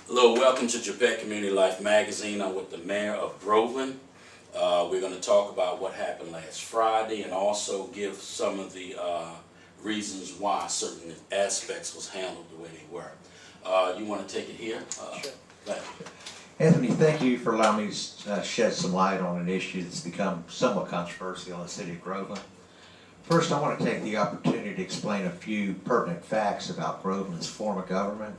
Hello, welcome to JAPEC Community Life Magazine. I'm with the Mayor of Groveland. We're going to talk about what happened last Friday and also give some of the reasons why certain aspects was handled the way they were. You want to take it here? Sure. Right. Anthony, thank you for allowing me to shed some light on an issue that's become somewhat controversial in the city of Groveland. First, I want to take the opportunity to explain a few pertinent facts about Groveland's form of government,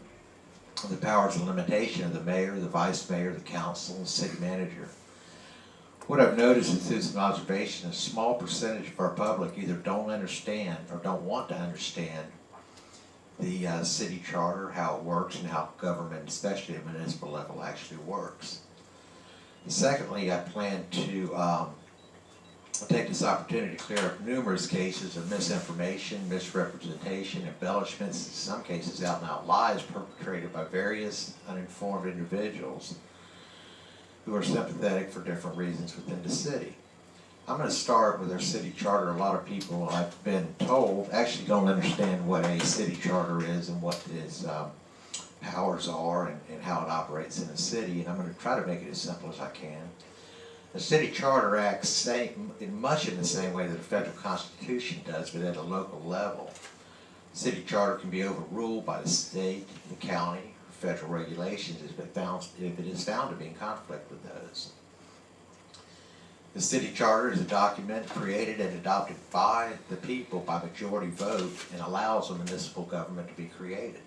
the powers and limitation of the mayor, the vice mayor, the council, and the city manager. What I've noticed is through some observation, a small percentage of our public either don't understand or don't want to understand the city charter, how it works, and how government, especially at municipal level, actually works. And secondly, I plan to take this opportunity to clear up numerous cases of misinformation, misrepresentation, embellishments, in some cases out and out lies perpetrated by various uninformed individuals who are sympathetic for different reasons within the city. I'm going to start with our city charter. A lot of people, I've been told, actually don't understand what a city charter is and what its powers are and how it operates in a city, and I'm going to try to make it as simple as I can. The city charter acts much in the same way that the federal constitution does, but at a local level. The city charter can be overruled by the state, the county, federal regulations if it is found to be in conflict with those. The city charter is a document created and adopted by the people by majority vote and allows a municipal government to be created.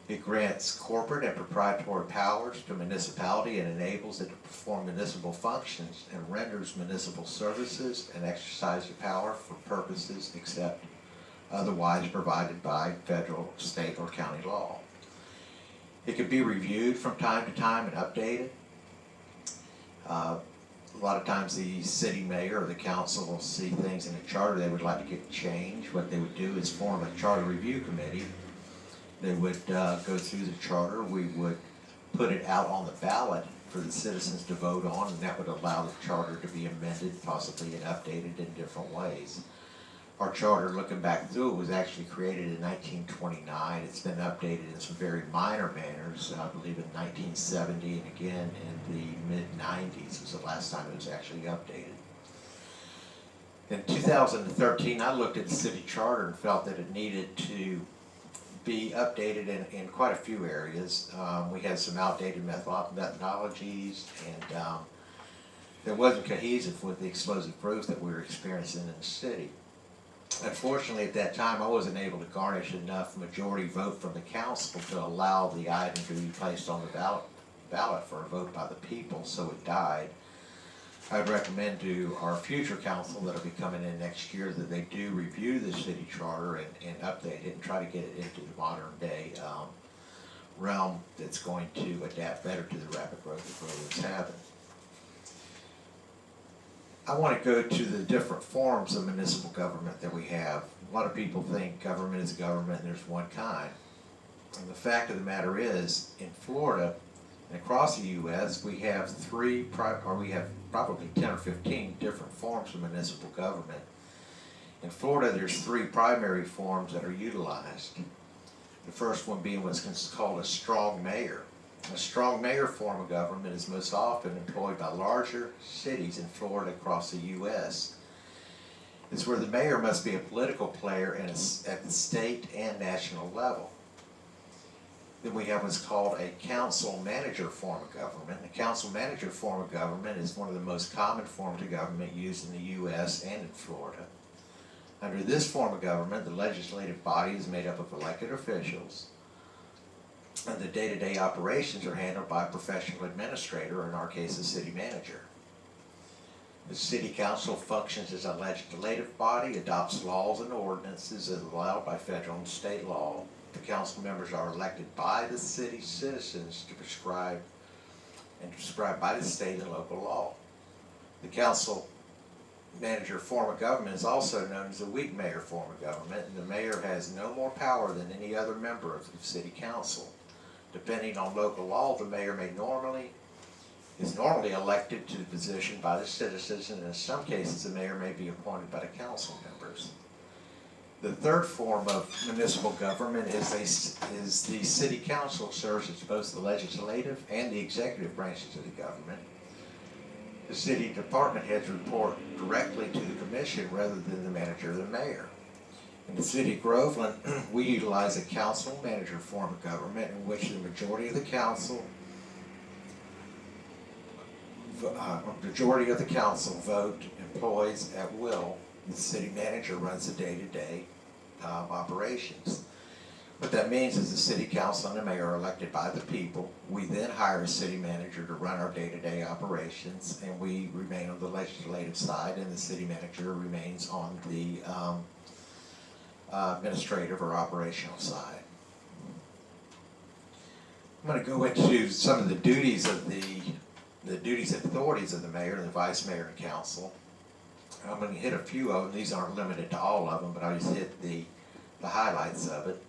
It grants corporate and proprietary powers to a municipality and enables it to perform municipal functions and renders municipal services and exercise the power for purposes except otherwise provided by federal, state, or county law. It can be reviewed from time to time and updated. A lot of times the city mayor or the council will see things in the charter they would like to get changed. What they would do is form a charter review committee. They would go through the charter. We would put it out on the ballot for the citizens to vote on, and that would allow the charter to be amended, possibly, and updated in different ways. Our charter, looking back through it, was actually created in 1929. It's been updated in some very minor manners, I believe in 1970, and again in the mid-90s was the last time it was actually updated. In 2013, I looked at the city charter and felt that it needed to be updated in quite a few areas. We had some outdated methodologies, and it wasn't cohesive with the explosive growth that we were experiencing in the city. Unfortunately, at that time, I wasn't able to garnish enough majority vote from the council to allow the item to be placed on the ballot for a vote by the people, so it died. I'd recommend to our future council that will be coming in next year that they do review the city charter and update it and try to get it into the modern day realm that's going to adapt better to the rapid growth that Groveland's having. I want to go to the different forms of municipal government that we have. A lot of people think government is government and there's one kind. And the fact of the matter is, in Florida and across the U.S., we have probably 10 or 15 different forms of municipal government. In Florida, there's 3 primary forms that are utilized. The first one being what's called a strong mayor. A strong mayor form of government is most often employed by larger cities in Florida across the U.S. It's where the mayor must be a political player at the state and national level. Then we have what's called a council manager form of government. The council manager form of government is one of the most common forms of government used in the U.S. and in Florida. Under this form of government, the legislative body is made up of elected officials, and the day-to-day operations are handled by a professional administrator, or in our case, the city manager. The city council functions as a legislative body, adopts laws and ordinances as allowed by federal and state law. The council members are elected by the city citizens to prescribe by the state and local law. The council manager form of government is also known as the weak mayor form of government, and the mayor has no more power than any other member of the city council. Depending on local law, the mayor is normally elected to the position by the citizens, and in some cases the mayor may be appointed by the council members. The third form of municipal government is the city council serves as both the legislative and the executive branches of the government. The city department heads report directly to the commission rather than the manager or the mayor. In the city of Groveland, we utilize a council-manager form of government in which the majority of the council vote employees at will. The city manager runs the day-to-day operations. What that means is the city council and the mayor are elected by the people. We then hire a city manager to run our day-to-day operations, and we remain on the legislative side, and the city manager remains on the administrative or operational side. I'm going to go into some of the duties of the duties and authorities of the mayor and the vice mayor and council. I'm going to hit a few of them. These aren't limited to all of them, but I'll just hit the highlights of it.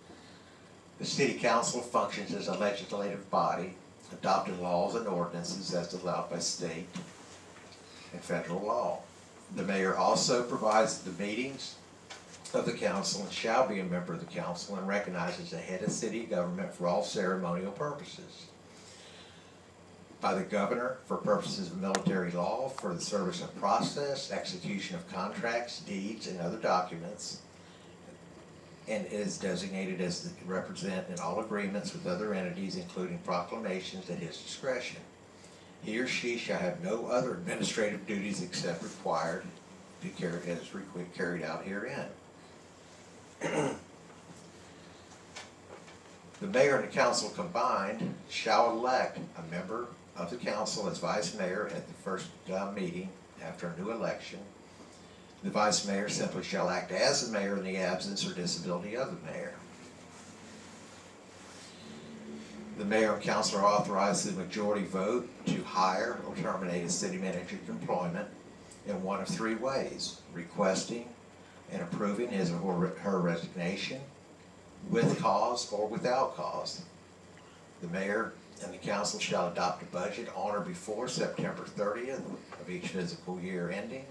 The city council functions as a legislative body, adopting laws and ordinances as allowed by state and federal law. The mayor also provides the meetings of the council and shall be a member of the council and recognized as the head of city government for all ceremonial purposes. By the governor for purposes of military law, for the service of process, execution of contracts, deeds, and other documents, and is designated as the representative in all agreements with other entities, including proclamations at his discretion. He or she shall have no other administrative duties except required to carried out herein. The mayor and the council combined shall elect a member of the council as vice mayor at the first meeting after a new election. The vice mayor simply shall act as the mayor in the absence or disability of the mayor. The mayor and council are authorized through majority vote to hire or terminate a city manager's employment in one of three ways: requesting and approving his or her resignation, with cause or without cause. The mayor and the council shall adopt a budget on or before September 30th of each fiscal year ending.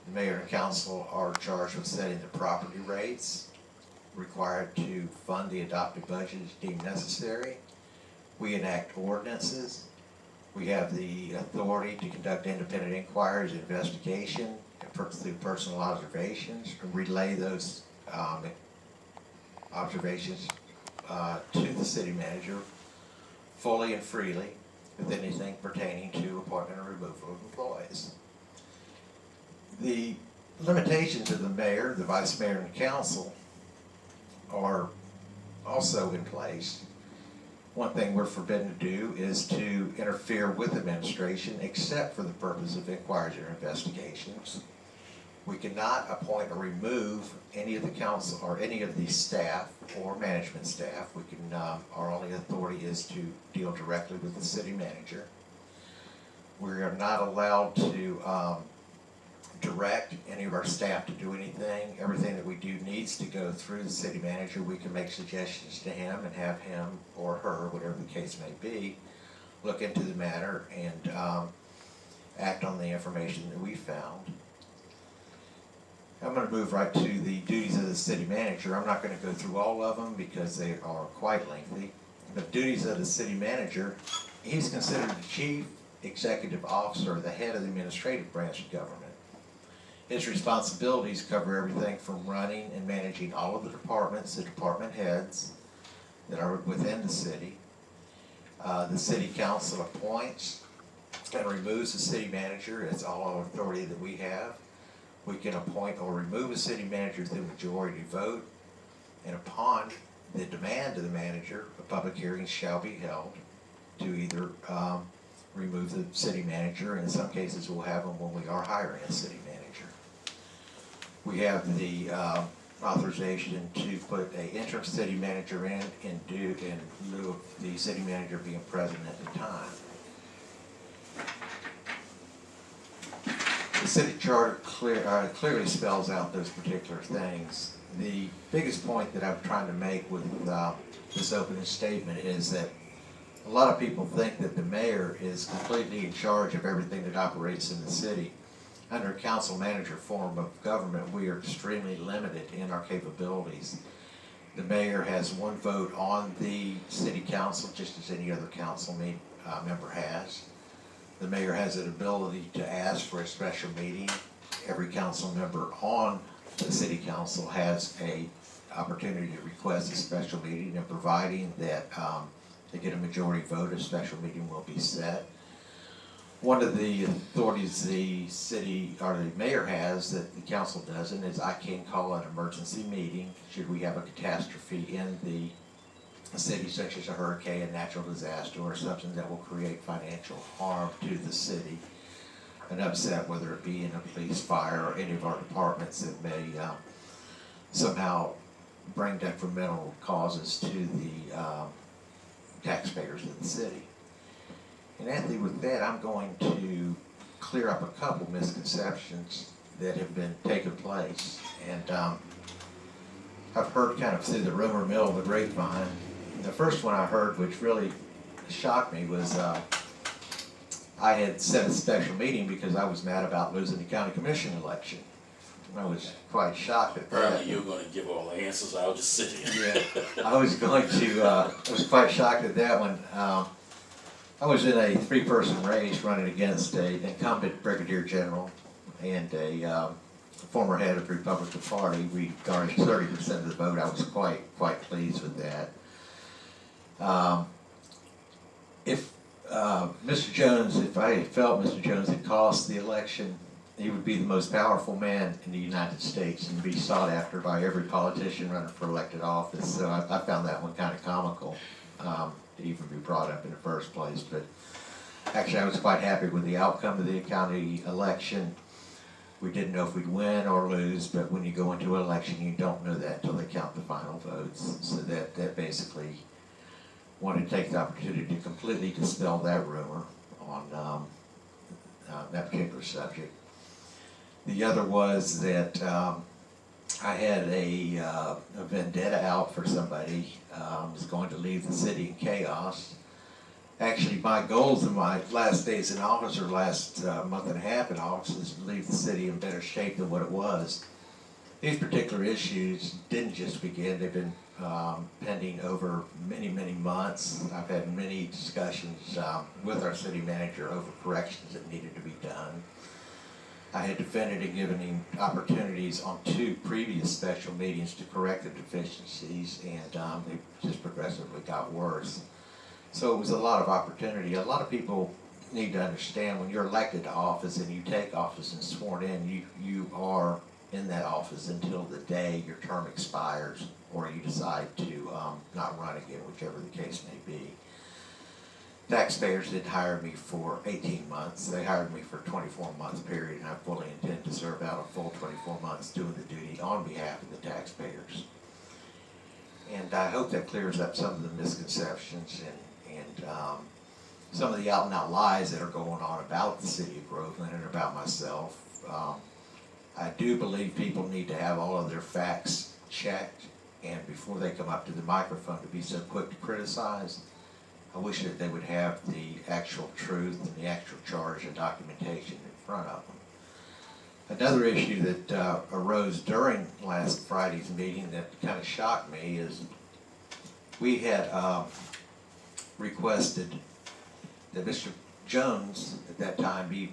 The mayor and council are charged with setting the property rates required to fund the adopted budget as deemed necessary. We enact ordinances. We have the authority to conduct independent inquiries, investigation, and through personal observations, and relay those observations to the city manager fully and freely with anything pertaining to appointment or removal of employees. The limitations of the mayor, the vice mayor, and the council are also in place. One thing we're forbidden to do is to interfere with administration except for the purpose of inquiries or investigations. We cannot appoint or remove any of the council or any of the staff or management staff. We can, our only authority is to deal directly with the city manager. We are not allowed to direct any of our staff to do anything. Everything that we do needs to go through the city manager. We can make suggestions to him and have him or her, whatever the case may be, look into the matter and act on the information that we found. I'm going to move right to the duties of the city manager. I'm not going to go through all of them because they are quite lengthy. The duties of the city manager, he's considered the chief executive officer, the head of the administrative branch of government. His responsibilities cover everything from running and managing all of the departments, the department heads that are within the city. The city council appoints and removes the city manager. It's all authority that we have. We can appoint or remove a city manager through majority vote, and upon the demand of the manager, a public hearing shall be held to either remove the city manager, and in some cases we'll have them when we are hiring a city manager. We have the authorization to put an interim city manager in lieu of the city manager being present at the time. The city charter clearly spells out those particular things. The biggest point that I'm trying to make with this opening statement is that a lot of people think that the mayor is completely in charge of everything that operates in the city. under council manager form of government, we are extremely limited in our capabilities. The mayor has one vote on the city council, just as any other council member has. The mayor has an ability to ask for a special meeting. Every council member on the city council has a opportunity to request a special meeting, and providing that they get a majority vote, a special meeting will be set. One of the authorities the city or the mayor has that the council doesn't is I can call an emergency meeting should we have a catastrophe in the city, such as a hurricane, a natural disaster, or something that will create financial harm to the city, an upset, whether it be in a police, fire, or any of our departments that may somehow bring detrimental causes to the taxpayers of the city. And Anthony, with that, I'm going to clear up a couple misconceptions that have been taking place. And I've heard kind of through the rumor mill of the grapevine. And the first one I heard, which really shocked me, was I had set a special meeting because I was mad about losing the county commission election. I was quite shocked at that. Apparently you're going to give all the answers. I'll just sit here. Yeah, I was quite shocked at that one. I was in a three-person race running against an incumbent brigadier general and a former head of the Republican Party. We garnished 30% of the vote. I was quite pleased with that. If Mr. Jones, if I felt Mr. Jones had cost the election, he would be the most powerful man in the United States and be sought after by every politician running for elected office. So I found that one kind of comical. To even be brought up in the first place, but actually I was quite happy with the outcome of the county election. We didn't know if we'd win or lose, but when you go into an election, you don't know that until they count the final votes. So that basically wanted to take the opportunity to completely dispel that rumor on that particular subject. The other was that I had a vendetta out for somebody. Was going to leave the city in chaos. Actually, my goals in my last days in office, or last month and a half in office, is to leave the city in better shape than what it was. These particular issues didn't just begin. They've been pending over many months. I've had many discussions with our city manager over corrections that needed to be done. I had defended and given him opportunities on 2 previous special meetings to correct the deficiencies, and they just progressively got worse. So it was a lot of opportunity. A lot of people need to understand when you're elected to office and you take office and sworn in, you are in that office until the day your term expires or you decide to not run again, whichever the case may be. Taxpayers didn't hire me for 18 months. They hired me for a 24-month period, and I fully intend to serve out a full 24 months doing the duty on behalf of the taxpayers. And I hope that clears up some of the misconceptions and some of the out-and-out lies that are going on about the city of Groveland and about myself. I do believe people need to have all of their facts checked, and before they come up to the microphone to be so quick to criticize, I wish that they would have the actual truth and the actual charge and documentation in front of them. Another issue that arose during last Friday's meeting that kind of shocked me is we had requested that Mr. Jones at that time be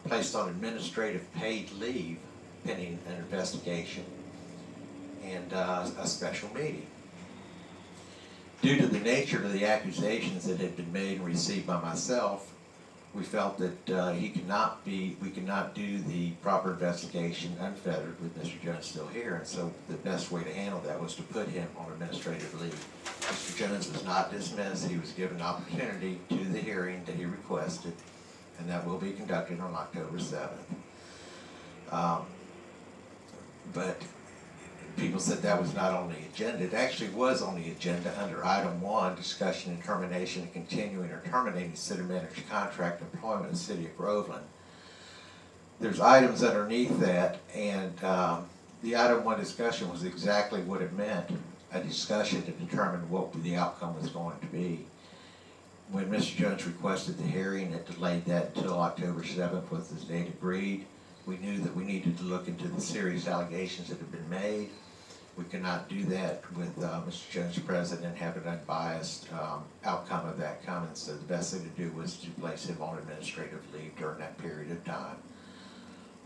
placed on administrative paid leave pending an investigation and a special meeting. Due to the nature of the accusations that had been made and received by myself, we felt that we could not do the proper investigation unfettered with Mr. Jones still here, and so the best way to handle that was to put him on administrative leave. Mr. Jones was not dismissed. He was given an opportunity to the hearing that he requested, and that will be conducted on October 7th. But people said that was not on the agenda. It actually was on the agenda under item 1, discussion and termination of continuing or terminating city manager's contract employment in the city of Groveland. There's items underneath that, and the item 1 discussion was exactly what it meant, a discussion to determine what the outcome was going to be. When Mr. Jones requested the hearing, it delayed that until October 7th with his date agreed. We knew that we needed to look into the serious allegations that have been made. We could not do that with Mr. Jones president and have an unbiased outcome of that coming. So the best thing to do was to place him on administrative leave during that period of time.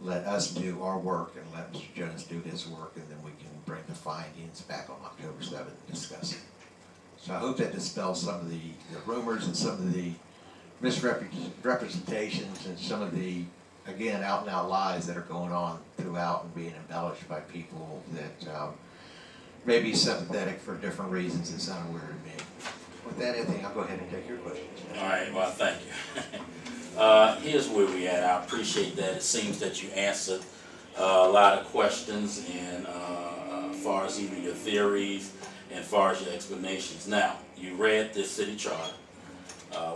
Let us do our work and let Mr. Jones do his work, and then we can bring the findings back on October 7th and discuss it. So I hope that dispels some of the rumors and some of the misrepresentations and some of the, again, out and out lies that are going on throughout and being embellished by people that may be sympathetic for different reasons. It's unaware of me. With that, Anthony, I'll go ahead and take your questions. All right, well, thank you. Here's where we at. I appreciate that. It seems that you answered a lot of questions and as far as even your theories and as far as your explanations. Now, you read the city charter,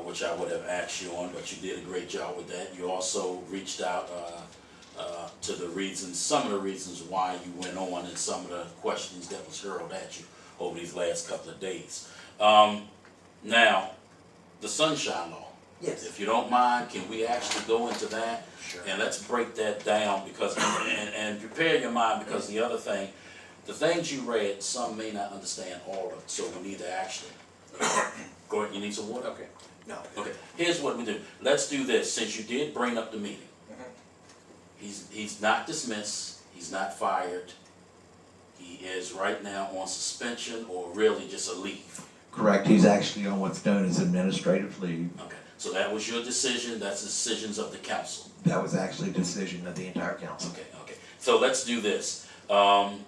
which I would have asked you on, but you did a great job with that. You also reached out to the reasons, some of the reasons why you went on and some of the questions that was hurled at you over these last couple of days. Now, the Sunshine Law. Yes. If you don't mind, can we actually go into that? Sure. And let's break that down because, and prepare your mind, because the other thing, the things you read, some may not understand all of it, so we need to actually, go ahead, you need some water? Okay. No. Okay, here's what we do. Let's do this, since you did bring up the meeting. He's not dismissed, he's not fired. He is right now on suspension or really just a leave. Correct. He's actually on what's known as administrative leave. Okay, so that was your decision, that's the decisions of the council. That was actually a decision of the entire council. Okay. So let's do this. In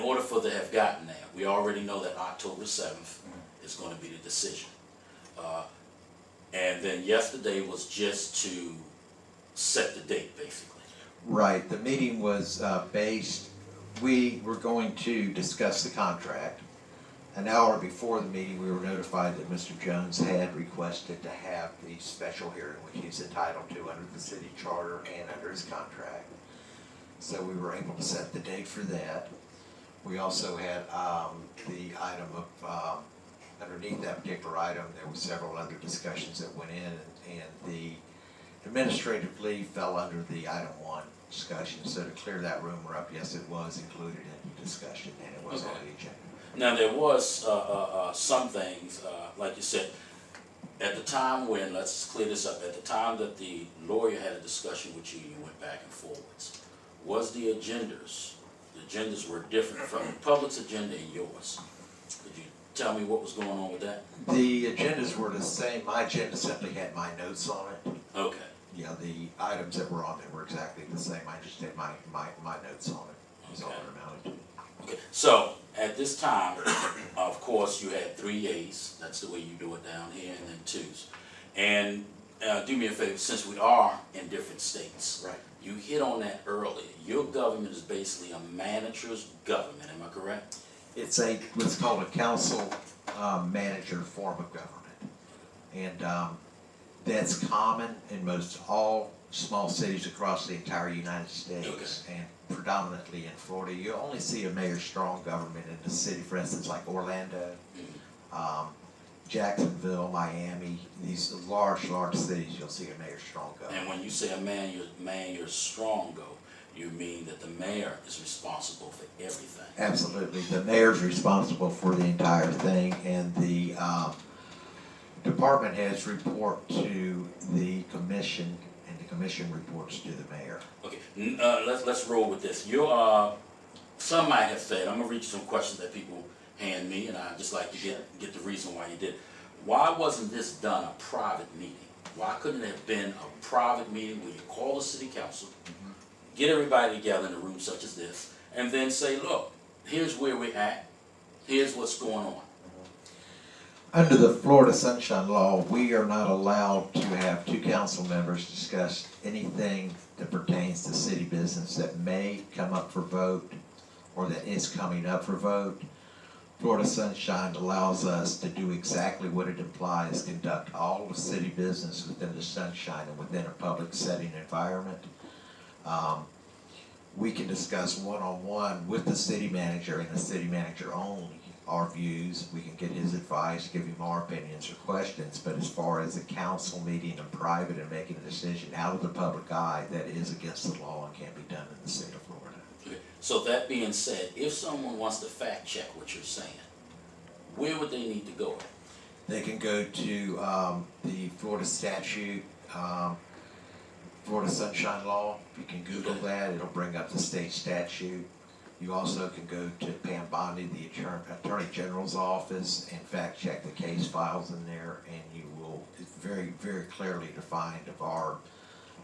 order for to have gotten there, we already know that October 7th is going to be the decision. And then yesterday was just to set the date, basically. Right. The meeting was we were going to discuss the contract. An hour before the meeting, we were notified that Mr. Jones had requested to have the special hearing, which he's entitled to under the city charter and under his contract. So we were able to set the date for that. We also had the item of, underneath that particular item, there were several other discussions that went in, and the administrative leave fell under the item 1 discussion. So to clear that rumor up, yes, it was included in the discussion, and it was on the agenda. Now, there was some things, like you said, at the time when, let's clear this up, at the time that the lawyer had a discussion with you, you went back and forwards. Was the agendas were different from the public's agenda and yours? Could you tell me what was going on with that? The agendas were the same. My agenda simply had my notes on it. Okay. Yeah, the items that were on there were exactly the same. I just had my notes on it. Is all it amounted to. Okay, so at this time, of course, you had 3 yeas. That's the way you do it down here, and then 2s. And do me a favor, since we are in different states, Right. you hit on that earlier. Your government is basically a manager's government. Am I correct? It's what's called a council manager form of government, and that's common in most all small cities across the entire United States, and predominantly in Florida. You only see a mayor-strong government in the city, for instance, like Orlando, Jacksonville, Miami. These large cities, you'll see a mayor-strong government. And when you say a mayor-strong go, you mean that the mayor is responsible for everything? Absolutely. The mayor's responsible for the entire thing, and the department heads report to the commission, and the commission reports to the mayor. Okay, let's roll with this. Some might have said, I'm gonna read you some questions that people hand me, and I'd just like to get the reason why you did. Why wasn't this done a private meeting? Why couldn't it have been a private meeting where you call the city council, get everybody together in a room such as this, and then say, look, here's where we're at, here's what's going on? Under the Florida Sunshine Law, we are not allowed to have 2 council members discuss anything that pertains to city business that may come up for vote or that is coming up for vote. Florida Sunshine allows us to do exactly what it implies, conduct all the city business within the sunshine and within a public setting environment. We can discuss one-on-one with the city manager and the city manager only our views, we can get his advice, give him our opinions or questions, but as far as a council meeting in private and making a decision out of the public eye, that is against the law and can't be done in the state of Florida. Okay. So that being said, if someone wants to fact check what you're saying, where would they need to go? They can go to the Florida statute, Florida Sunshine Law. You can Google that, it'll bring up the state statute. You also can go to Pam Bondi, the Attorney General's office, and fact check the case files in there, and you will, it's very, very clearly defined of our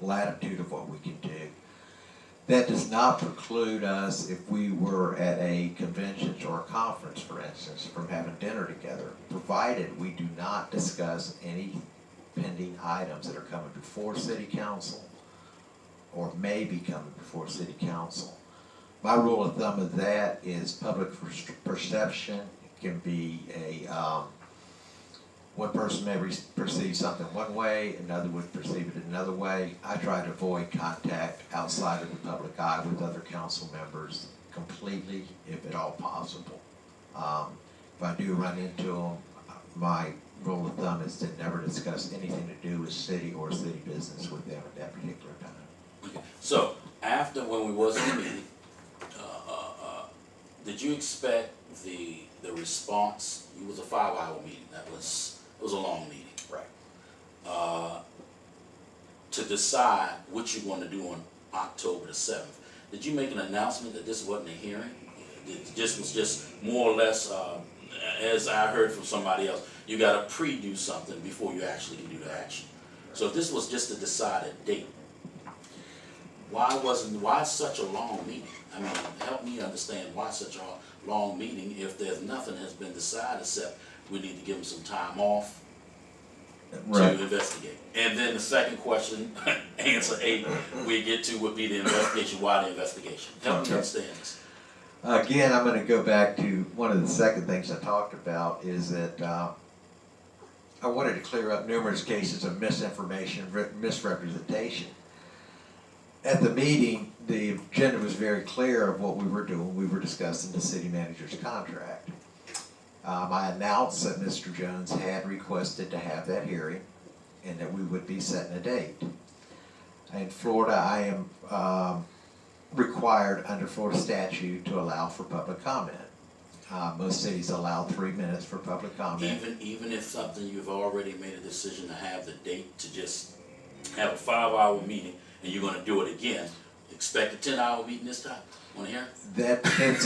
latitude of what we can do. That does not preclude us, if we were at a convention or a conference, for instance, from having dinner together, provided we do not discuss any pending items that are coming before City Council or may be coming before City Council. My rule of thumb of that is public perception. It can be one person may perceive something one way, another would perceive it another way. I try to avoid contact outside of the public eye with other council members completely, if at all possible. If I do run into them, my rule of thumb is to never discuss anything to do with city or city business with them at that particular time. Okay. So after when we was in the meeting, did you expect the response? It was a 5-hour meeting. It was a long meeting. Right. To decide what you want to do on October the 7th. Did you make an announcement that this wasn't a hearing? This was just more or less, as I heard from somebody else, you got to pre-do something before you actually can do the action. So if this was just a decided date, why such a long meeting? I mean, help me understand why such a long meeting if there's nothing has been decided except we need to give them some time off to investigate. And then the second question, answer 8, we get to would be the investigation. Why the investigation? Help me understand this. Again, I'm going to go back to one of the second things I talked about is that I wanted to clear up numerous cases of misinformation, misrepresentation. At the meeting, the agenda was very clear of what we were doing. We were discussing the city manager's contract. I announced that Mr. Jones had requested to have that hearing and that we would be setting a date. In Florida, I am required under Florida statute to allow for public comment. Most cities allow 3 minutes for public comment. Even if something you've already made a decision to have the date to just have a 5-hour meeting and you're going to do it again, expect a 10-hour meeting this time. Want to hear? That depends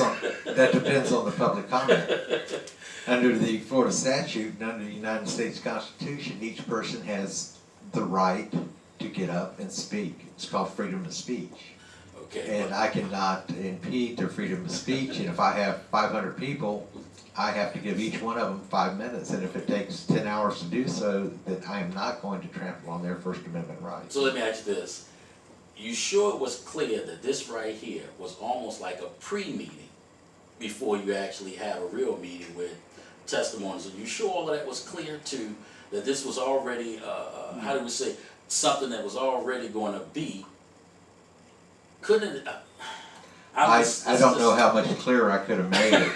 on the public comment. Under the Florida statute and under the United States Constitution, each person has the right to get up and speak. It's called freedom of speech. Okay. And I cannot impede their freedom of speech. And if I have 500 people, I have to give each one of them 5 minutes. And if it takes 10 hours to do so, then I am not going to trample on their First Amendment rights. So let me ask you this. You sure it was clear that this right here was almost like a pre-meeting before you actually have a real meeting with testimonies? Are you sure all of that was clear too? That this was already, how do we say, something that was already going to be? Couldn't it? I don't know how much clearer I could have made it.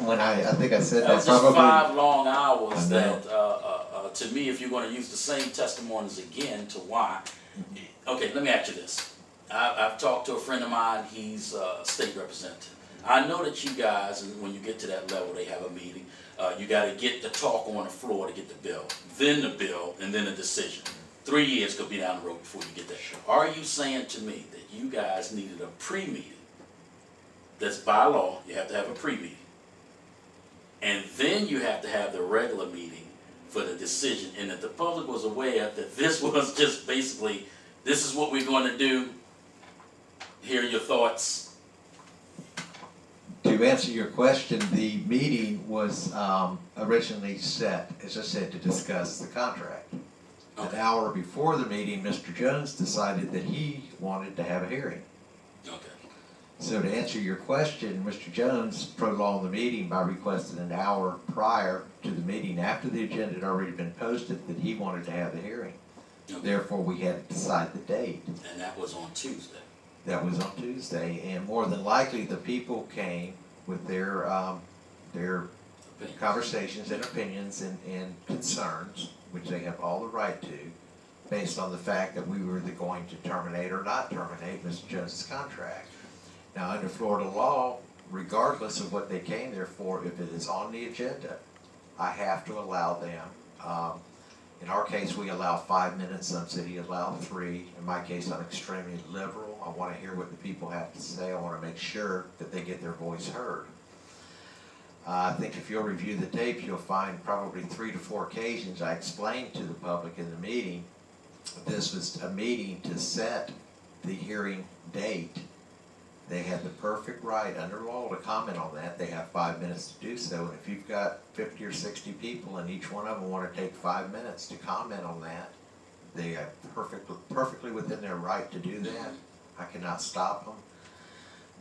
When I think I said that was just probably 5 long hours that, to me, if you're going to use the same testimonies again, to why? Okay, let me ask you this. I've talked to a friend of mine, he's a state representative. I know that you guys, and when you get to that level, they have a meeting. You got to get the talk on the floor to get the bill, and then a decision. 3 years could be down the road before you get there. Are you saying to me that you guys needed a pre-meeting? That's by law, you have to have a pre-meeting. And then you have to have the regular meeting for the decision. And that the public was aware that this was just basically, this is what we're going to do. Here are your thoughts. To answer your question, the meeting was originally set, as I said, to discuss the contract. Okay. An hour before the meeting, Mr. Jones decided that he wanted to have a hearing. Okay. So to answer your question, Mr. Jones prolonged the meeting by requesting an hour prior to the meeting, after the agenda had already been posted, that he wanted to have the hearing. Okay. Therefore, we had to decide the date. And that was on Tuesday. That was on Tuesday, and more than likely, the people came with their their conversations and opinions and concerns, which they have all the right to, based on the fact that we were going to terminate or not terminate Mr. Jones's contract. Now, under Florida law, regardless of what they came there for, if it is on the agenda, I have to allow them. In our case, we allow 5 minutes, some cities allow 3. In my case, I'm extremely liberal. I want to hear what the people have to say. I want to make sure that they get their voice heard. I think if you'll review the tape, you'll find probably 3 to 4 occasions I explained to the public in the meeting, this was a meeting to set the hearing date. They had the perfect right under law to comment on that. They have 5 minutes to do so. And if you've got 50 or 60 people and each one of them want to take 5 minutes to comment on that, they are perfectly within their right to do that. I cannot stop them.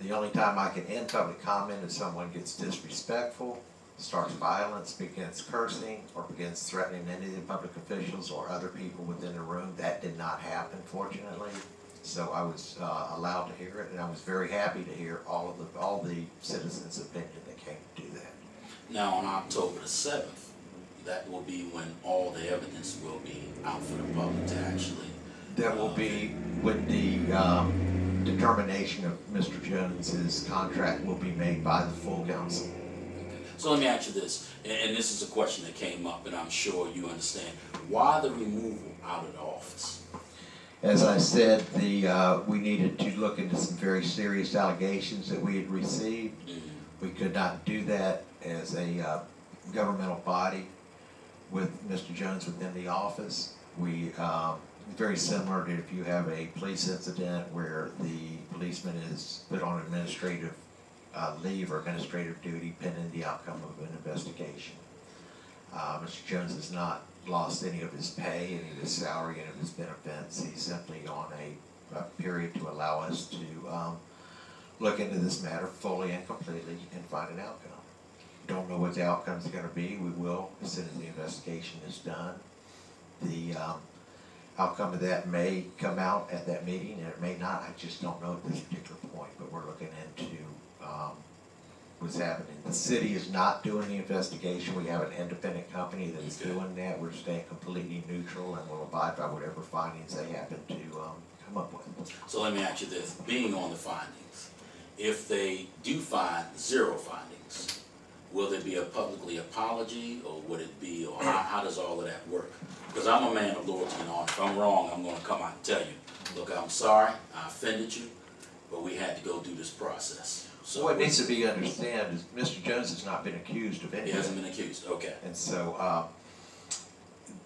The only time I can end public comment is someone gets disrespectful, starts violence, begins cursing, or begins threatening any of the public officials or other people within the room. That did not happen, fortunately. So I was allowed to hear it, and I was very happy to hear all the citizens' opinion that came to do that. Now, on October the 7th, that will be when all the evidence will be out for the public to actually... That will be when the determination of Mr. Jones's contract will be made by the full council. Okay. So let me ask you this, and this is a question that came up, and I'm sure you understand. Why the removal out of the office? As I said, we needed to look into some very serious allegations that we had received. Mm-hmm. We could not do that as a governmental body with Mr. Jones within the office. Very similar to if you have a police incident where the policeman is put on administrative leave or administrative duty pending the outcome of an investigation. Mr. Jones has not lost any of his pay, any of his salary, any of his benefits. He's simply on a period to allow us to look into this matter fully and completely and find an outcome. Don't know what the outcome is going to be. We will as soon as the investigation is done. The outcome of that may come out at that meeting, and it may not. I just don't know at this particular point, but we're looking into what's happening. The city is not doing the investigation. We have an independent company that is doing that. We're staying completely neutral, and we'll abide by whatever findings they happen to come up with. So let me ask you this, being on the findings, if they do find 0 findings, will there be a publicly apology, or would it be, or how does all of that work? Because I'm a man of loyalty and honor. If I'm wrong, I'm going to come out and tell you, look, I'm sorry, I offended you, but we had to go through this process. So what needs to be understood is Mr. Jones has not been accused of anything. He hasn't been accused, okay. And so,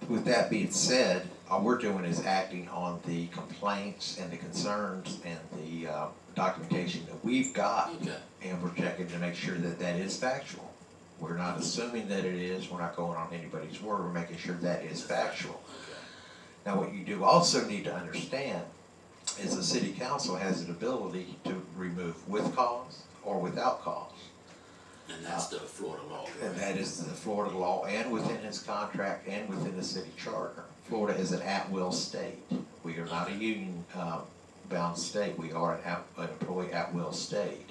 with that being said, all we're doing is acting on the complaints and the concerns and the documentation that we've got, Okay. and we're checking to make sure that that is factual. We're not assuming that it is. We're not going on anybody's word. We're making sure that is factual. Okay. Now, what you do also need to understand is the city council has an ability to remove with cause or without cause. And that's the Florida law. And that is the Florida law, and within his contract, and within the city charter. Florida is an at-will state. We are not a union-bound state. We are an employee at-will state.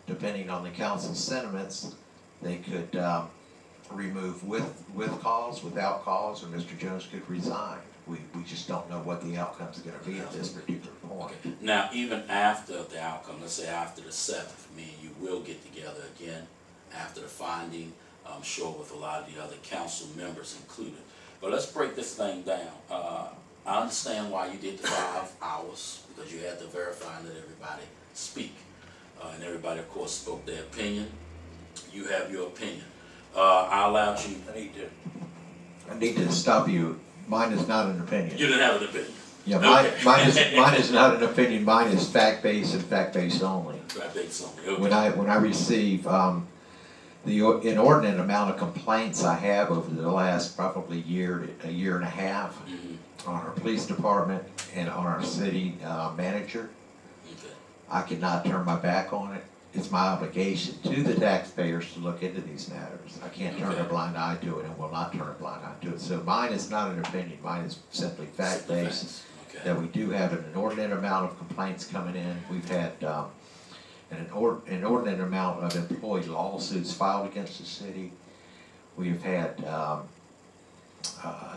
Depending on the council's sentiments, they could remove with cause, without cause, or Mr. Jones could resign. We just don't know what the outcome's going to be at this particular point. Okay. Now, even after the outcome, let's say after the 7th, me and you will get together again after the finding, I'm sure with a lot of the other council members included. But let's break this thing down. I understand why you did the 5 hours, because you had to verify and let everybody speak. And everybody, of course, spoke their opinion. You have your opinion. I allowed you... I need to stop you. Mine is not an opinion. You didn't have an opinion? Yeah, Okay. mine is not an opinion. Mine is fact-based and fact-based only. Fact-based only, okay. When I receive the inordinate amount of complaints I have over the last probably year and a half on our police department and on our city manager, Okay. I cannot turn my back on it. It's my obligation to the taxpayers to look into these matters. I can't turn a blind eye to it, and will not turn a blind eye to it. So mine is not an opinion. Mine is simply fact-based. Okay. That we do have an inordinate amount of complaints coming in. We've had and an inordinate amount of employee lawsuits filed against the city. We have had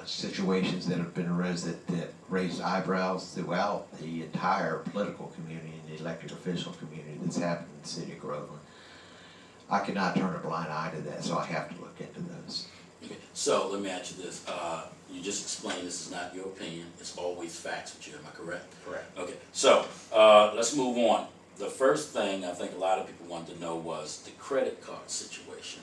situations that have been raised that raised eyebrows throughout the entire political community and the elected official community that's happened in the city of Groveland. I cannot turn a blind eye to that, so I have to look into those. Okay, so let me ask you this. You just explained this is not your opinion. It's always facts with you, am I correct? Correct. Okay, so let's move on. The first thing I think a lot of people wanted to know was the credit card situation.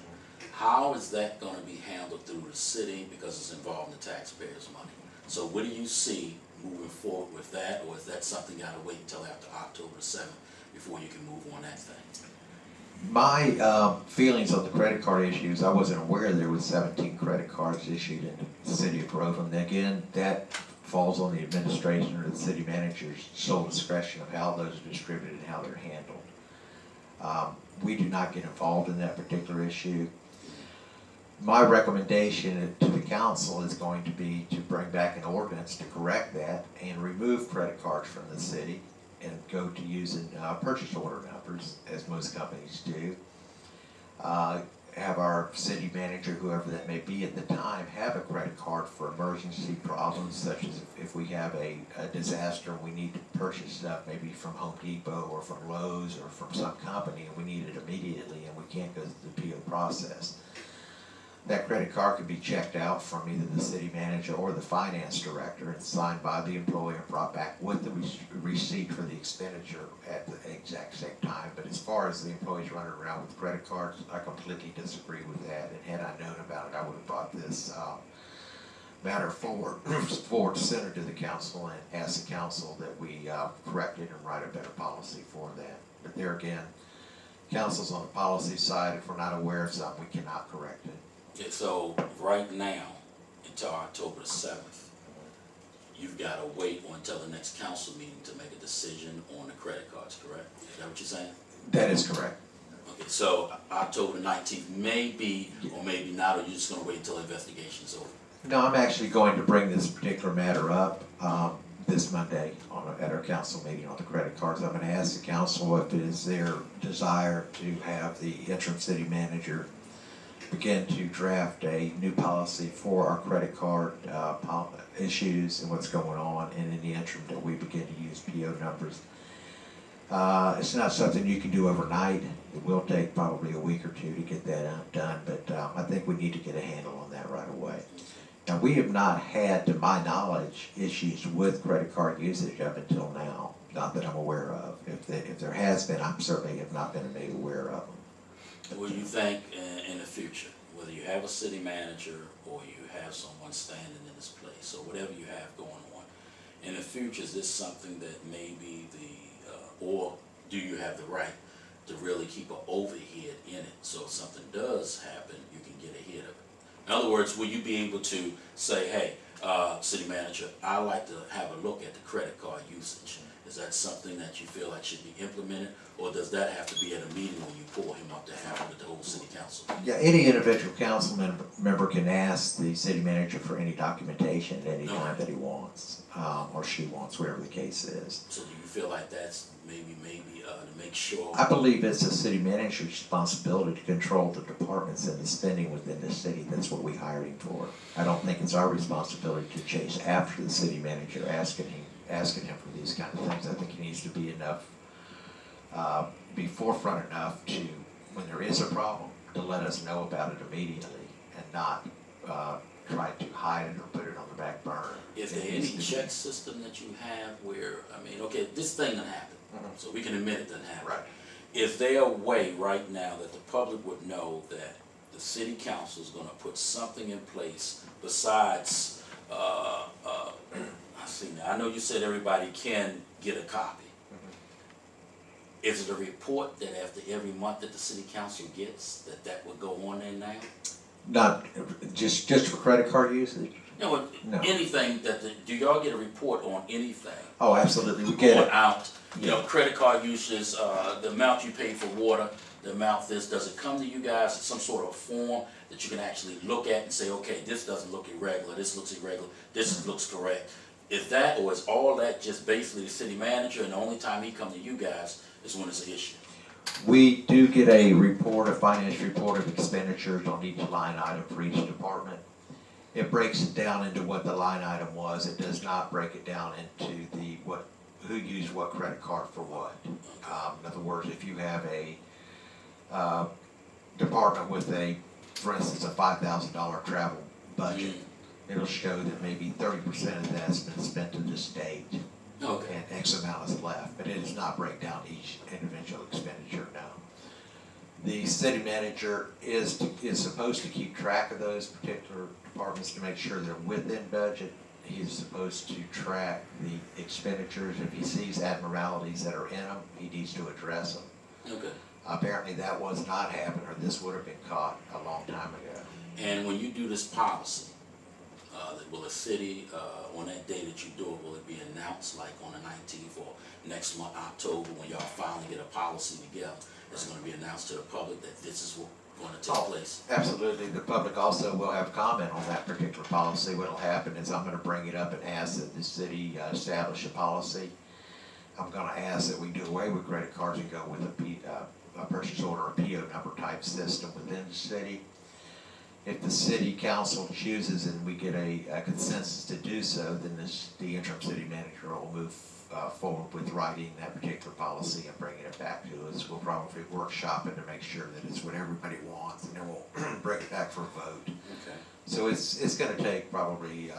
How is that going to be handled through the city because it's involving the taxpayers' money? So what do you see moving forward with that, or is that something you got to wait until after October 7th before you can move on that thing? My feelings on the credit card issues, I wasn't aware there was 17 credit cards issued in the city of Groveland. Again, that falls on the administration or the city manager's sole discretion of how those are distributed and how they're handled. We do not get involved in that particular issue. My recommendation to the council is going to be to bring back an ordinance to correct that and remove credit cards from the city and go to using purchase order numbers, as most companies do. Have our city manager, whoever that may be at the time, have a credit card for emergency problems, such as if we have a disaster and we need to purchase stuff maybe from Home Depot or from Lowe's or from some company and we need it immediately and we can't go through the PO process. That credit card can be checked out from either the city manager or the finance director and signed by the employer and brought back with the receipt for the expenditure at the exact same time. But as far as the employees running around with credit cards, I completely disagree with that. And had I known about it, I would have brought this matter forward center to the council and asked the council that we correct it and write a better policy for that. But there again, council's on the policy side. If we're not aware of something, we cannot correct it. Okay, so right now, until October 7th, you've got to wait until the next council meeting to make a decision on the credit cards, correct? Is that what you're saying? That is correct. Okay, so October 19th may be, or maybe not, or you're just going to wait until the investigation's over? No, I'm actually going to bring this particular matter up this Monday at our council meeting on the credit cards. I'm going to ask the council if it is their desire to have the interim city manager begin to draft a new policy for our credit card issues and what's going on, and in the interim that we begin to use PO numbers. It's not something you can do overnight. It will take probably a week or two to get that done, but I think we need to get a handle on that right away. Now, we have not had, to my knowledge, issues with credit card usage up until now, not that I'm aware of. If there has been, I certainly have not been made aware of them. What do you think in the future, whether you have a city manager or you have someone standing in this place or whatever you have going on, in the future, is this something that maybe or do you have the right to really keep an overhead in it so if something does happen, you can get ahead of it? In other words, will you be able to say, hey, city manager, I like to have a look at the credit card usage? Is that something that you feel like should be implemented, or does that have to be at a meeting when you pull him up to have it with the whole city council? Yeah, any individual council member can ask the city manager for any documentation at any time that he wants, or she wants, whatever the case is. So do you feel like that's maybe to make sure? I believe it's the city manager's responsibility to control the departments and the spending within the city. That's what we hired him for. I don't think it's our responsibility to chase after the city manager asking him for these kind of things. I think he needs to be be forefront enough to, when there is a problem, to let us know about it immediately and not try to hide it or put it on the back burner. Is there any check system that you have where, I mean, okay, this thing done happened, so we can admit it done happened. Right. Is there a way right now that the public would know that the city council is going to put something in place besides, I know you said everybody can get a copy. Is it a report that after every month that the city council gets, that would go on there now? Not just for credit card usage? No, anything do y'all get a report on anything? Oh, absolutely, we get it. Out, you know, credit card usage, the amount you pay for water, the amount this, does it come to you guys in some sort of form that you can actually look at and say, okay, this doesn't look irregular, this looks irregular, this looks correct? Is that, or is all that just basically the city manager and the only time he come to you guys is when it's an issue? We do get a report, a finance report of expenditures on each line item for each department. It breaks it down into what the line item was. It does not break it down into who used what credit card for what. In other words, if you have a department with for instance, a $5,000 travel budget, it'll show that maybe 30% of that's been spent to this date. Okay. And X amount is left, but it does not break down each individual expenditure now. The city manager is supposed to keep track of those particular departments to make sure they're within budget. He's supposed to track the expenditures. If he sees abnormalities that are in them, he needs to address them. Okay. Apparently that was not happening, or this would have been caught a long time ago. And when you do this policy, will the city, on that day that you do it, will it be announced like on the 19th or next month, October, when y'all finally get a policy together? It's going to be announced to the public that this is what's going to take place? Absolutely. The public also will have comment on that particular policy. What will happen is I'm going to bring it up and ask that the city establish a policy. I'm going to ask that we do away with credit cards and go with a purchase order or PO number type system within the city. If the city council chooses and we get a consensus to do so, then the interim city manager will move forward with writing that particular policy and bringing it back to us. We'll probably workshop it to make sure that it's what everybody wants, and then we'll bring it back for a vote. Okay. So it's going to take probably,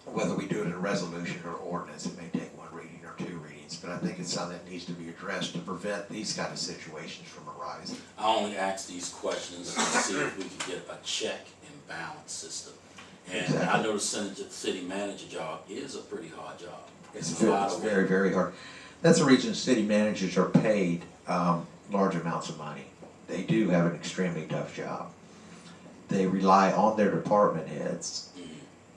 whether we do it in a resolution or ordinance, it may take one reading or two readings, but I think it's something that needs to be addressed to prevent these kind of situations from arising. I only ask these questions to see if we can get a check and balance system. And Exactly. I know the city manager job is a pretty hard job. It's a lot of very, very hard. That's the reason city managers are paid large amounts of money. They do have an extremely tough job. They rely on their department heads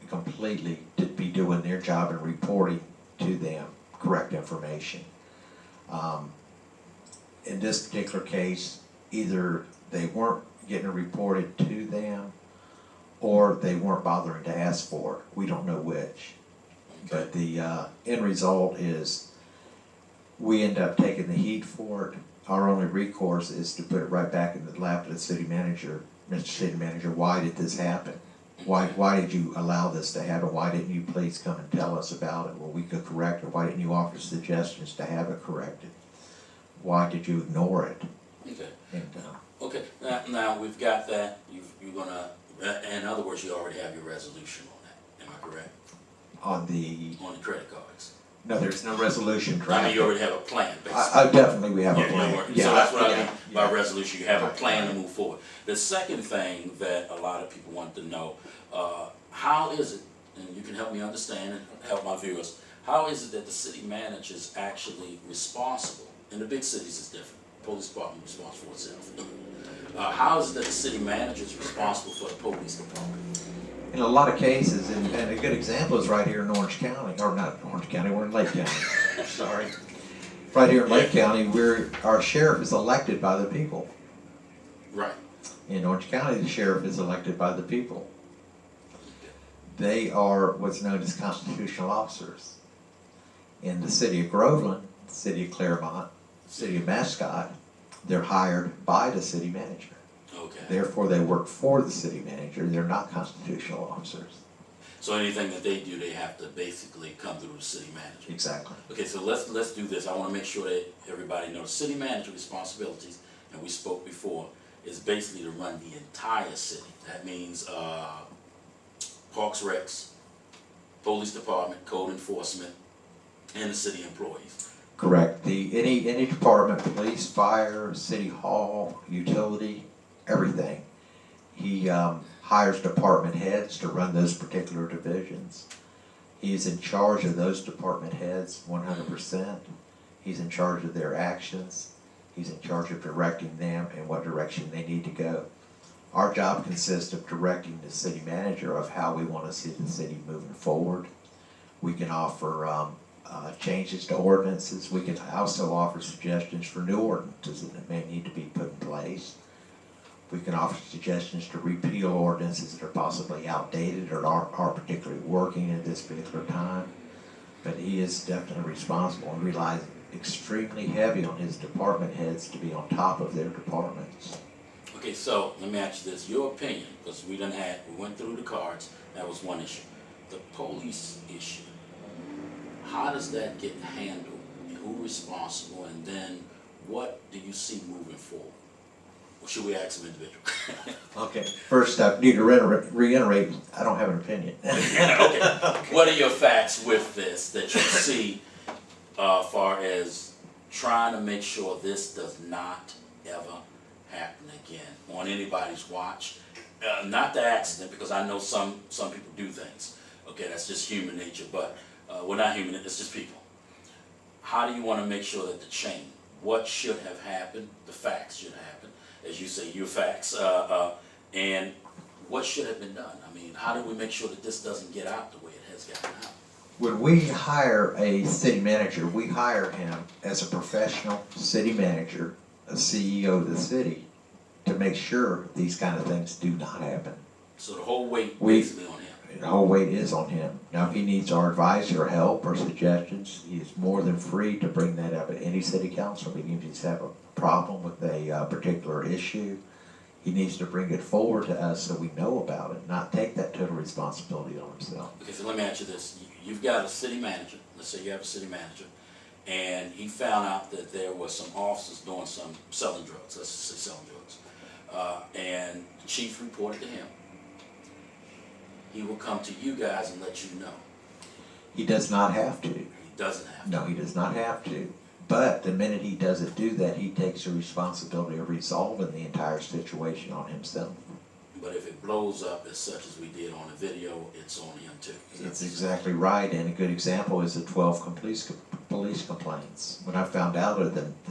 completely to be doing their job and reporting to them correct information. In this particular case, either they weren't getting it reported to them or they weren't bothering to ask for it. We don't know which. But the end result is we end up taking the heat for it. Our only recourse is to put it right back in the lap of the city manager. Mr. City Manager, why did this happen? Why did you allow this to happen? Why didn't you please come and tell us about it? Well, we could correct it. Why didn't you offer suggestions to have it corrected? Why did you ignore it? Okay. And, Okay. Now we've got that. You're gonna. In other words, you already have your resolution on that. Am I correct? on the credit cards. no, there's no resolution I draft. mean, you already have a plan, basically. Definitely we have a Yeah, plan. so that's what I mean by yeah. resolution. You have a Right, plan right. to move forward. The second thing that a lot of people want to know, how is it, and you can help me understand and help my viewers, how is it that the city manager is actually responsible? In the big cities it's different. Police department is responsible for itself. How is it that the city manager is responsible for the police department? In a lot of cases, and a good example is right here in Orange County, or not Orange County, we're in Lake County, sorry. Right here in Lake County, our sheriff is elected by the people. Right. In Orange County, the sheriff is elected by the people. They are what's known as constitutional officers. In the city of Groveland, the city of Claremont, the city of Mascot, they're hired by the city management. Okay. Therefore, they work for the city manager. They're not constitutional officers. So anything that they do, they have to basically come through the city manager. Exactly. Okay, so let's do this. I want to make sure that everybody knows city manager responsibilities, and we spoke before, is basically to run the entire city. That means Parks, Recs, Police Department, Code Enforcement, and the city employees. Correct. Any department, police, fire, city hall, utility, everything. He hires department heads to run those particular divisions. He's in charge of those department heads 100%. He's in charge of their actions. He's in charge of directing them in what direction they need to go. Our job consists of directing the city manager of how we want to see the city moving forward. We can offer changes to ordinances. We can also offer suggestions for new ordinances that may need to be put in place. We can offer suggestions to repeal ordinances that are possibly outdated or aren't particularly working at this particular time. But he is definitely responsible and extremely heavy on his department heads to be on top of their departments. Okay, so let me ask you this, your opinion, because we went through the cards, that was one issue. The police issue, how does that get handled? Who's responsible, and then what do you see moving forward? Or should we ask some individual? Okay, first I need to reiterate, I don't have an opinion. Okay, what are your facts with this that you see far as trying to make sure this does not ever happen again on anybody's watch? Not the accident, because I know some people do things. Okay, that's just human nature, but we're not human, it's just people. How do you want to make sure that the chain, what should have happened, the facts should happen, as you say, your facts, and what should have been done? I mean, how do we make sure that this doesn't get out the way it has gotten out? When we hire a city manager, we hire him as a professional city manager, a CEO of the city, to make sure these kind of things do not happen. So the whole weight basically on him. The whole weight is on him. Now, if he needs our advice or help or suggestions, he is more than free to bring that up at any city council meeting. If he's have a problem with a particular issue, he needs to bring it forward to us so we know about it, not take that total responsibility on himself. Okay, so let me ask you this. You've got a city manager, let's say you have a city manager, and he found out that there were some officers doing some selling drugs, let's just say selling drugs, and the chief reported to him. He will come to you guys and let you know. He does not have to. He doesn't have to. No, he does not have to. But the minute he doesn't do that, he takes the responsibility of resolving the entire situation on himself. But if it blows up as such as we did on the video, it's on him too. That's exactly right, and a good example is the 12 police complaints. When I found out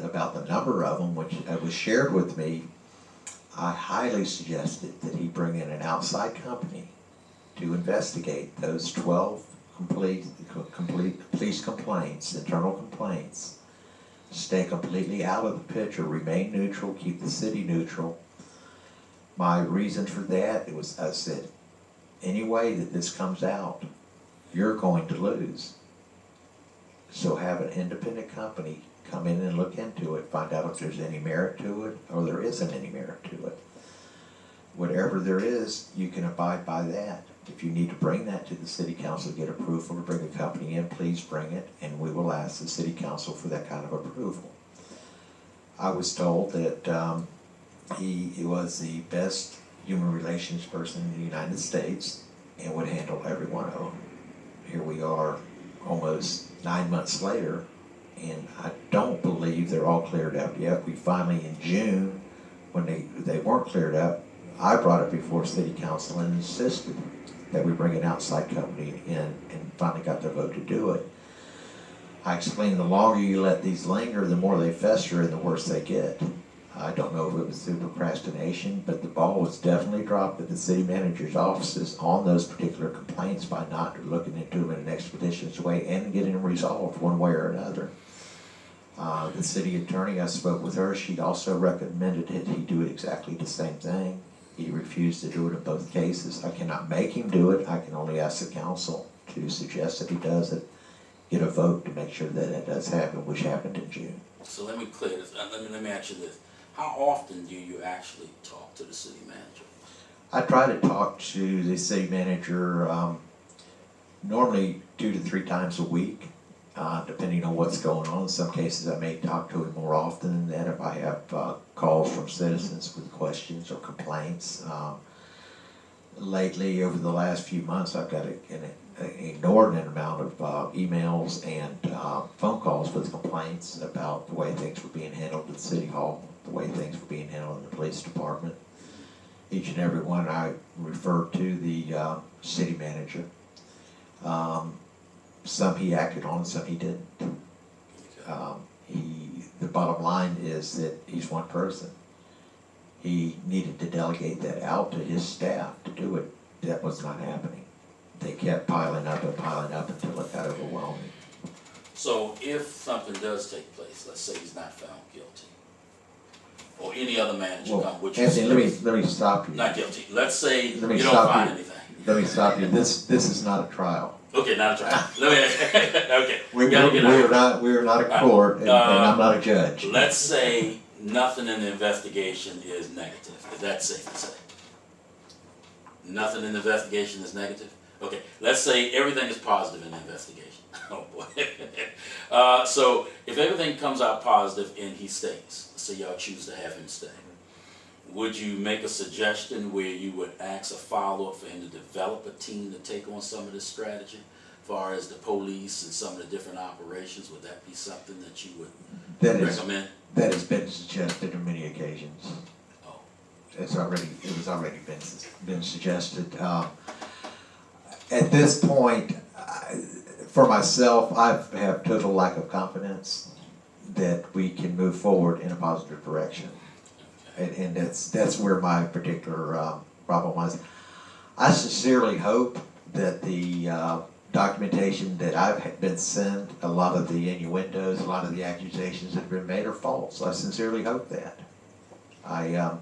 about the number of them, which was shared with me, I highly suggested that he bring in an outside company to investigate those 12 complete police complaints, internal complaints, stay completely out of the picture, remain neutral, keep the city neutral. My reason for that was, I said, any way that this comes out, you're going to lose. So have an independent company come in and look into it, find out if there's any merit to it or there isn't any merit to it. Whatever there is, you can abide by that. If you need to bring that to the city council to get approval to bring a company in, please bring it, and we will ask the city council for that kind of approval. I was told that he was the best human relations person in the United States and would handle every one of them. Here we are almost 9 months later, and I don't believe they're all cleared up yet. We finally, in June, when they weren't cleared up, I brought it before city council and insisted that we bring an outside company in, and finally got the vote to do it. I explained the longer you let these linger, the more they fester and the worse they get. I don't know if it was through procrastination, but the ball was definitely dropped at the city manager's offices on those particular complaints by not looking into them in an expeditious way and getting them resolved one way or another. The city attorney, I spoke with her, she also recommended that he do exactly the same thing. He refused to do it in both cases. I cannot make him do it. I can only ask the council to suggest that he does it, get a vote to make sure that it does happen, which happened in June. So let me clear this. Let me ask you this. How often do you actually talk to the city manager? I try to talk to the city manager normally 2 to 3 times a week, depending on what's going on. In some cases I may talk to him more often than that if I have calls from citizens with questions or complaints. Lately, over the last few months, I've got an inordinate amount of emails and phone calls with complaints about the way things were being handled at City Hall, the way things were being handled in the police department. Each and every one I referred to the city manager. Some he acted on, some he didn't. The bottom line is that he's one person. He needed to delegate that out to his staff to do it. That was not happening. They kept piling up until it got overwhelming. So if something does take place, let's say he's not found guilty, or any other manager come, which Anthony, let me stop you. Not guilty. Let's say you don't stop find you. anything. Let me stop you. This is not a trial. Okay, now try. Let me, okay. We Gotta get out. are not a court, and I'm not a judge. Let's say nothing in the investigation is negative. Is that safe to say? Nothing in the investigation is negative? Okay, let's say everything is positive in the investigation. Oh boy. So if everything comes out positive and he stays, so y'all choose to have him stay, would you make a suggestion where you would ask a follow-up for him to develop a team to take on some of this strategy? As far as the police and some of the different operations, would that be something that you would recommend? That has been suggested on many occasions. Oh. It was already been suggested. At this point, for myself, I have total lack of confidence that we can move forward in a positive direction. And that's where my particular problem was. I sincerely hope that the documentation that I've been sent, a lot of the innuendos, a lot of the accusations that have been made are false. I sincerely hope that. I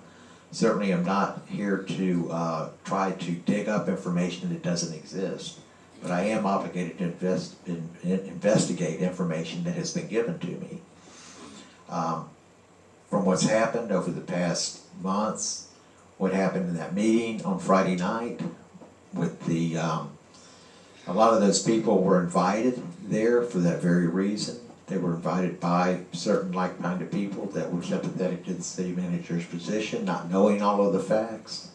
certainly am not here to try to dig up information that doesn't exist, but I am obligated to investigate information that has been given to me. From what's happened over the past months, what happened in that meeting on Friday night with the, a lot of those people were invited there for that very reason. They were invited by certain like-minded people that were sympathetic to the city manager's position, not knowing all of the facts.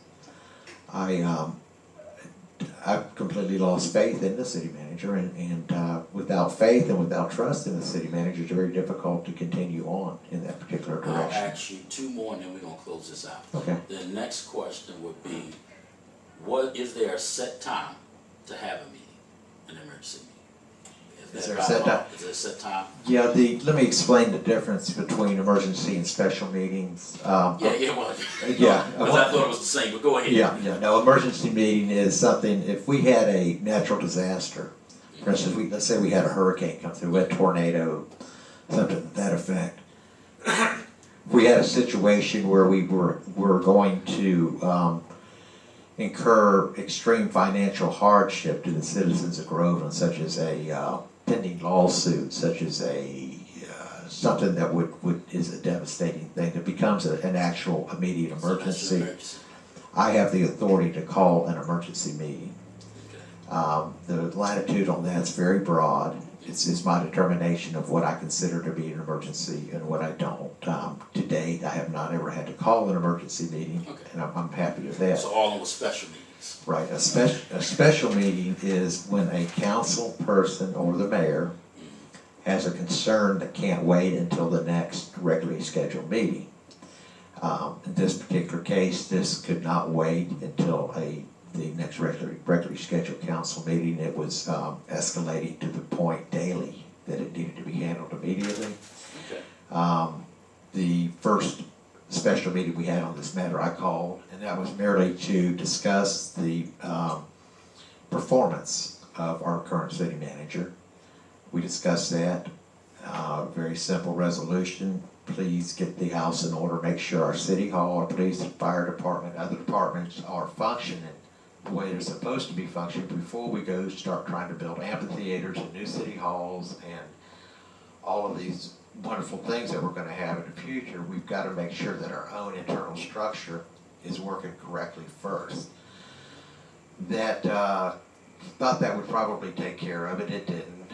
I've completely lost faith in the city manager, and without faith and without trust in the city manager, it's very difficult to continue on in that particular direction. I'll ask you two more and then we're going to close this out. Okay. The next question would be, is there a set time to have a meeting, an emergency meeting? Is there a set time? Is there a set time? Yeah, let me explain the difference between emergency and special meetings. Well, Yeah. because I thought it was the same, but go ahead. Yeah, no, emergency meeting is something, if we had a natural disaster, for instance, let's say we had a hurricane come through, a tornado, something to that effect. If we had a situation where we were going to incur extreme financial hardship to the citizens of Groveland, such as a pending lawsuit, such as something that is a devastating thing that becomes an actual immediate emergency. I have the authority to call an emergency meeting. The latitude on that is very broad. It's my determination of what I consider to be an emergency and what I don't. To date, I have not ever had to call an emergency meeting, and I'm happy with that. So all of them were special meetings. Right. A special meeting is when a council person or the mayor has a concern that can't wait until the next regularly scheduled meeting. In this particular case, this could not wait until the next regularly scheduled council meeting. It was escalating to the point daily that it needed to be handled immediately. Okay. The first special meeting we had on this matter I called, and that was merely to discuss the performance of our current city manager. We discussed that. Very simple resolution. Please get the house in order. Make sure our city hall, our police, fire department, other departments are functioning the way they're supposed to be functioning before we go start trying to build amphitheaters and new city halls and all of these wonderful things that we're going to have in the future. We've got to make sure that our own internal structure is working correctly first. That thought that would probably take care of it. It didn't.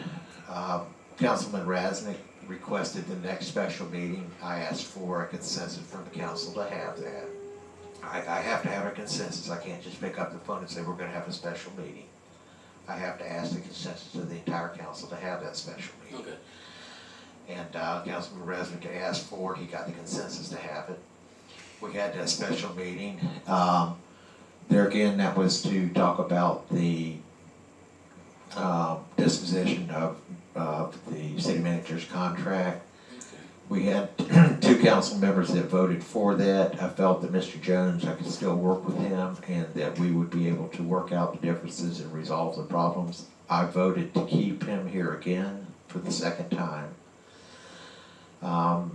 Councilman Rasnick requested the next special meeting. I asked for a consensus from the council to have that. I have to have a consensus. I can't just pick up the phone and say we're going to have a special meeting. I have to ask the consensus of the entire council to have that special meeting. Okay. And Councilman Resnick asked for it. He got the consensus to have it. We had that special meeting. There again, that was to talk about the disposition of the city manager's contract. We had 2 council members that voted for that. I felt that Mr. Jones, I could still work with him and that we would be able to work out the differences and resolve the problems. I voted to keep him here again for the second time.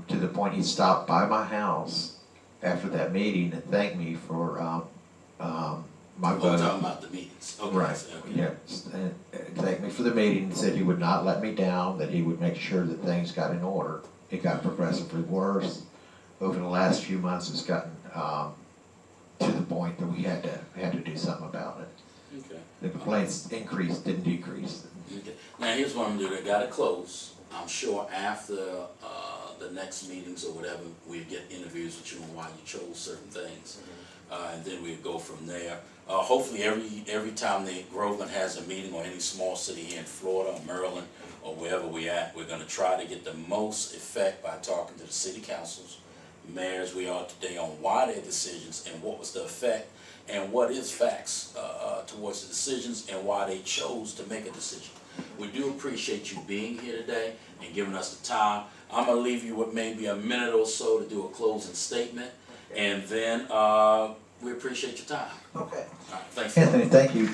To the point he stopped by my house after that meeting and thanked me for my vote. Talking about the meetings. Okay. Right. Okay. Yes. And thanked me for the meeting and said he would not let me down, that he would make sure that things got in order. It got progressively worse. Over the last few months, it's gotten to the point that we had to do something about it. Okay. The complaints increased, didn't decrease. Okay. Now here's what I'm gonna do. They gotta close. I'm sure after the next meetings or whatever, we'll get interviews with you on why you chose certain things, and then we'll go from there. Hopefully, every time the Groveland has a meeting, or any small city here in Florida or Maryland or wherever we at, we're gonna try to get the most effect by talking to the city councils, mayors we are today, on why their decisions and what was the effect and what is facts towards the decisions and why they chose to make a decision. We do appreciate you being here today and giving us the time. I'm gonna leave you with maybe a minute or so to do a closing statement, and then we appreciate your time. Okay. All right, thanks. Anthony, thank you.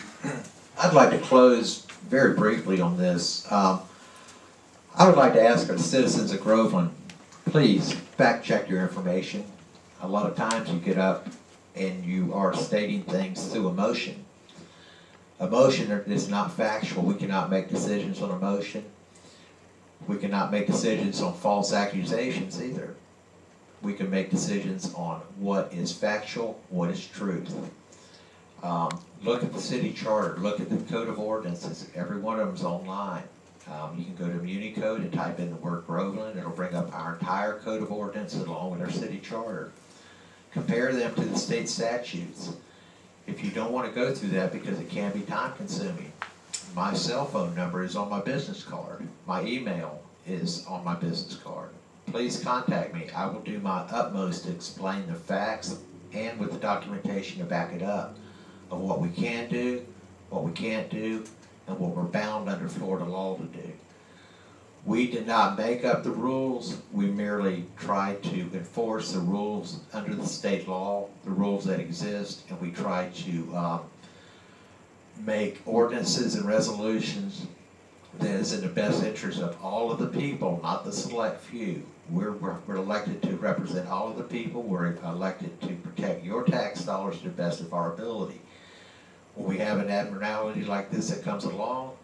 I'd like to close very briefly on this. I would like to ask the citizens of Groveland, please fact check your information. A lot of times you get up and you are stating things through emotion. Emotion is not factual. We cannot make decisions on emotion. We cannot make decisions on false accusations either. We can make decisions on what is factual, what is truth. Look at the city charter, look at the code of ordinances. Every one of them is online. You can go to Municode and type in the word Groveland. It'll bring up our entire code of ordinances along with our city charter. Compare them to the state statutes. If you don't want to go through that because it can be time consuming, my cell phone number is on my business card. My email is on my business card. Please contact me. I will do my utmost to explain the facts and with the documentation to back it up of what we can do, what we can't do, and what we're bound under Florida law to do. We did not make up the rules. We merely try to enforce the rules under the state law, the rules that exist, and we try to make ordinances and resolutions that is in the best interest of all of the people, not the select few. We're elected to represent all of the people. We're elected to protect your tax dollars to the best of our ability. When we have an abnormality like this that comes along,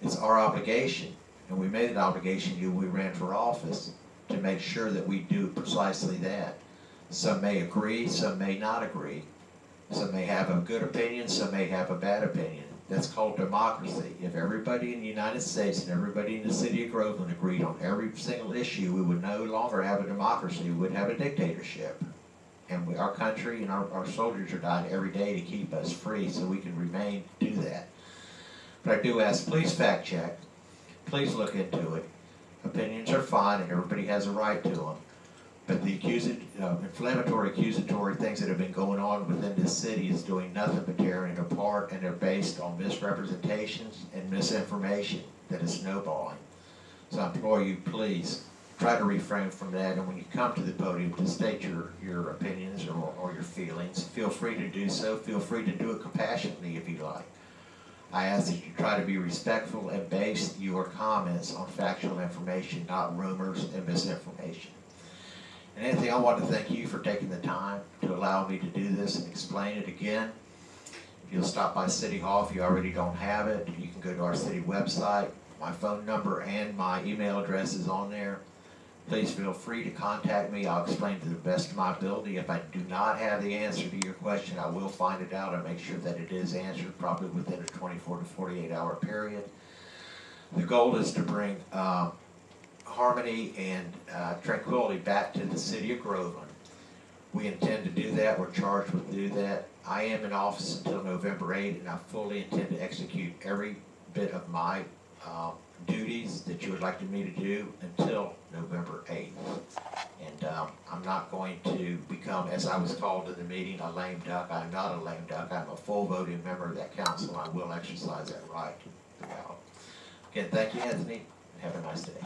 it's our obligation, and we made an obligation to you when we ran for office, to make sure that we do precisely that. Some may agree, some may not agree. Some may have a good opinion, some may have a bad opinion. That's called democracy. If everybody in the United States and everybody in the city of Groveland agreed on every single issue, we would no longer have a democracy, we would have a dictatorship. And our country and our soldiers are dying every day to keep us free so we can remain to do that. But I do ask, please fact check. Please look into it. Opinions are fine and everybody has a right to them. But the inflammatory, accusatory things that have been going on within this city is doing nothing but tearing it apart, and they're based on misrepresentations and misinformation that is snowballing. So I implore you, please, try to refrain from that, and when you come to the podium to state your opinions or your feelings, feel free to do so. Feel free to do it compassionately if you like. I ask that you try to be respectful and base your comments on factual information, not rumors and misinformation. And Anthony, I want to thank you for taking the time to allow me to do this and explain it again. If you'll stop by City Hall, if you already don't have it, you can go to our city website. My phone number and my email address is on there. Please feel free to contact me. I'll explain to the best of my ability. If I do not have the answer to your question, I will find it out and make sure that it is answered probably within a 24 to 48 hour period. The goal is to bring harmony and tranquility back to the city of Groveland. We intend to do that. We're charged with do that. I am in office until November 8th, and I fully intend to execute every bit of my duties that you would like me to do until November 8th. And I'm not going to become, as I was called in the meeting, a lame duck. I'm not a lame duck. I'm a full voting member of that council. I will exercise that right throughout. Again, thank you, Anthony, and have a nice day.